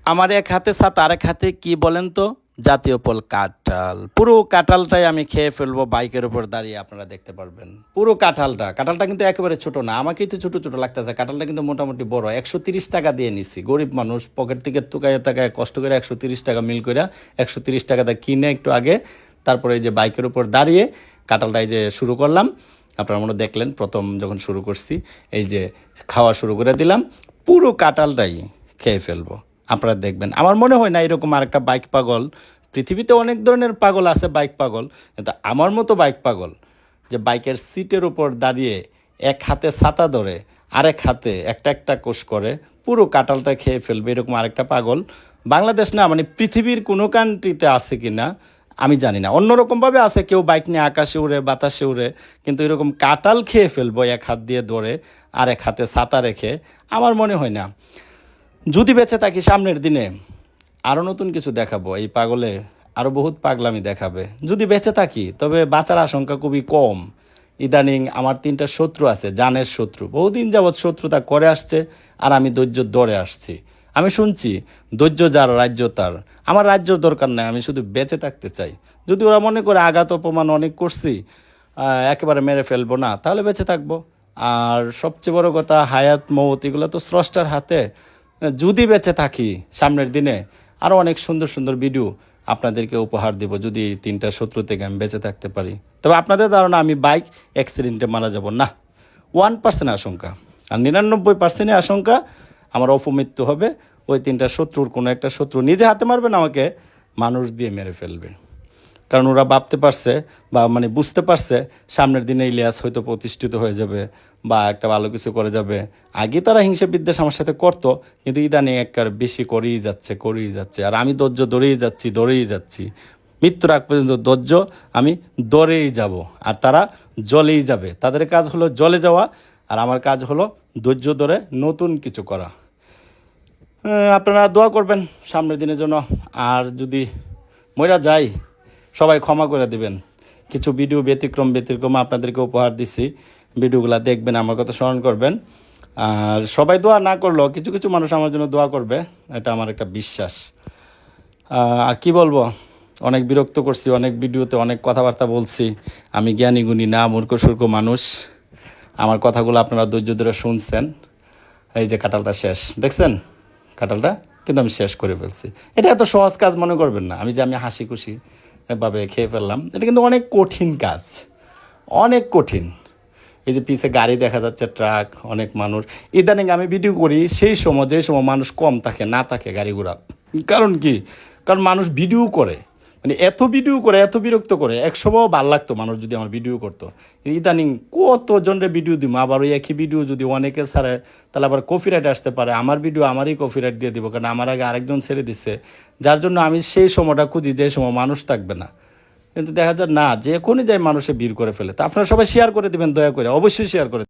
আমার এক হাতে ছাতা আর এক হাতে কি বলেন তো? জাতীয় ফল কাঁঠাল। পুরো কাঁঠালটাই আমি খেয়ে ফেলবো বাইকের উপর দাঁড়িয়ে, আপনারা দেখতে পারবেন। পুরো কাঁঠালটা কিন্তু একেবারে ছোট না, আমাকেই তো ছোট ছোট লাগতেছে। কাঁঠালটা কিন্তু মোটামুটি বড়। 130 টাকা দিয়ে নিছি, গরিব মানুষ, পকেট থেকে তুকায় টাকায় কষ্ট করে 130 টাকা মিল করে 130 টাকা কিনে একটু আগে, তারপরে এই যে বাইকের উপর দাঁড়িয়ে কাঁঠালটা এই যে শুরু করলাম। আপনারা মনে দেখলেন প্রথম যখন শুরু করছি, এই যে খাওয়া শুরু করে দিলাম, পুরো কাঁঠালটাই খেয়ে ফেলবো। আপনারা দেখবেন, আমার মনে হয় না এরকম আরেকটা বাইক পাগল পৃথিবীতে। অনেক ধরনের পাগল আছে বাইক পাগল, কিন্তু আমার মতো বাইক পাগল যে বাইকের সিটের উপর দাঁড়িয়ে এক হাতে ছাতা ধরে আরেক হাতে একটা একটা কোষ করে পুরো কাঁঠালটা খেয়ে ফেলবে, এরকম আরেকটা পাগল বাংলাদেশ না, মানে পৃথিবীর কোনো কান্ট্রিতে আছে কি না আমি জানি না। অন্যরকমভাবে আছে, কেউ বাইক নিয়ে আকাশে উড়ে বাতাসে উড়ে, কিন্তু এরকম কাঁঠাল খেয়ে ফেলবো এক হাত দিয়ে ধরে আর এক হাতে ছাতা রেখে, আমার মনে হয় না। যদি বেঁচে থাকি সামনের দিনে আরও নতুন কিছু দেখাবো, এই পাগলে আরও বহুত পাগলামি দেখাবে। যদি বেঁচে থাকি তবে বাঁচার আশঙ্কা খুবই কম। ইদানিং আমার 3টা শত্রু আছে, জানের শত্রু, বহুদিন যাবৎ শত্রুতা করে আসছে, আর আমি ধৈর্য ধরে আসছি। আমি শুনছি ধৈর্য যার রাজ্য তার। আমার রাজ্যর দরকার নাই, আমি শুধু বেঁচে থাকতে চাই। যদি ওরা মনে করে আঘাত অপমান অনেক করছি, একেবারে মেরে ফেলবো না, তাহলে বেঁচে থাকবো। আর সবচেয়ে বড় কথা, হায়াত মৌত এগুলো তো স্রষ্টার হাতে। যদি বেঁচে থাকি সামনের দিনে আরও অনেক সুন্দর সুন্দর ভিডিও আপনাদেরকে উপহার দেব, যদি 3টা শত্রু থেকে আমি বেঁচে থাকতে পারি। তবে আপনাদের ধারণা আমি বাইক অ্যাক্সিডেন্টে মারা যাব না, 1% আশঙ্কা। আর 99% আশঙ্কা আমার অপমৃত্যু হবে। ওই 3টা শত্রুর কোনো একটা শত্রু নিজে হাতে মারবে না, আমাকে মানুষ দিয়ে মেরে ফেলবে। কারণ ওরা ভাবতে পারছে বা মানে বুঝতে পারছে সামনের দিনে ইলিয়াস হয়তো প্রতিষ্ঠিত হয়ে যাবে বা একটা ভালো কিছু করে যাবে। আগে তারা হিংসা বিদ্বেষ আমার সাথে করতো, কিন্তু ইদানিং একবার বেশি করেই যাচ্ছে। আর আমি ধৈর্য ধরেই যাচ্ছি মৃত্যুর আগ পর্যন্ত। ধৈর্য আমি ধরেই যাব, আর তারা জলেই যাবে। তাদের কাজ হলো জলে যাওয়া, আর আমার কাজ হলো ধৈর্য ধরে নতুন কিছু করা। আপনারা দোয়া করবেন সামনের দিনের জন্য। আর যদি মইরা যাই, সবাই ক্ষমা করে দিবেন। কিছু ভিডিও ব্যতিক্রম আপনাদেরকে উপহার দিছি, ভিডিওগুলো দেখবেন, আমার কথা স্মরণ করবেন। আর সবাই দোয়া না করলেও কিছু কিছু মানুষ আমার জন্য দোয়া করবে, এটা আমার একটা বিশ্বাস। আর কি বলবো, অনেক বিরক্ত করছি, অনেক ভিডিওতে অনেক কথাবার্তা বলছি। আমি জ্ঞানী গুণী না, মূর্খ সূর্খ মানুষ। আমার কথাগুলো আপনারা ধৈর্য ধরে শুনছেন। এই যে কাঁঠালটা শেষ, দেখছেন কাঁঠালটা কিন্তু আমি শেষ করে ফেলছি। এটা এত সহজ কাজ মনে করবেন না, আমি হাসি খুশি ভাবে খেয়ে ফেললাম। এটা কিন্তু অনেক কঠিন কাজ, অনেক কঠিন। এই যে পিছে গাড়ি দেখা যাচ্ছে, ট্রাক, অনেক মানুষ। ইদানিং আমি ভিডিও করি সেই সময়, যে সময় মানুষ কম থাকে, না থাকে গাড়ি ঘোড়া। কারণ কি? কারণ মানুষ ভিডিও করে, মানে এত ভিডিও করে, এত বিরক্ত করে। এক সময়ও ভাল লাগতো মানুষ যদি আমার ভিডিও করতো। ইদানিং কতজনের ভিডিও দিব, আবার ওই একই ভিডিও যদি অনেকে ছাড়ে, তাহলে আবার কপিরাইট আসতে পারে। আমার ভিডিও আমারই কপিরাইট দিয়ে দিব, কারণ আমার আগে আরেকজন ছেড়ে দিচ্ছে। যার জন্য আমি সেই সময়টা খুঁজি যে সময় মানুষ থাকবে না। কিন্তু দেখা যায় না, যে এখনই যাই মানুষে ভিড় করে ফেলে। তা আপনারা সবাই শেয়ার করে দেবেন, দয়া করে অবশ্যই শেয়ার করে।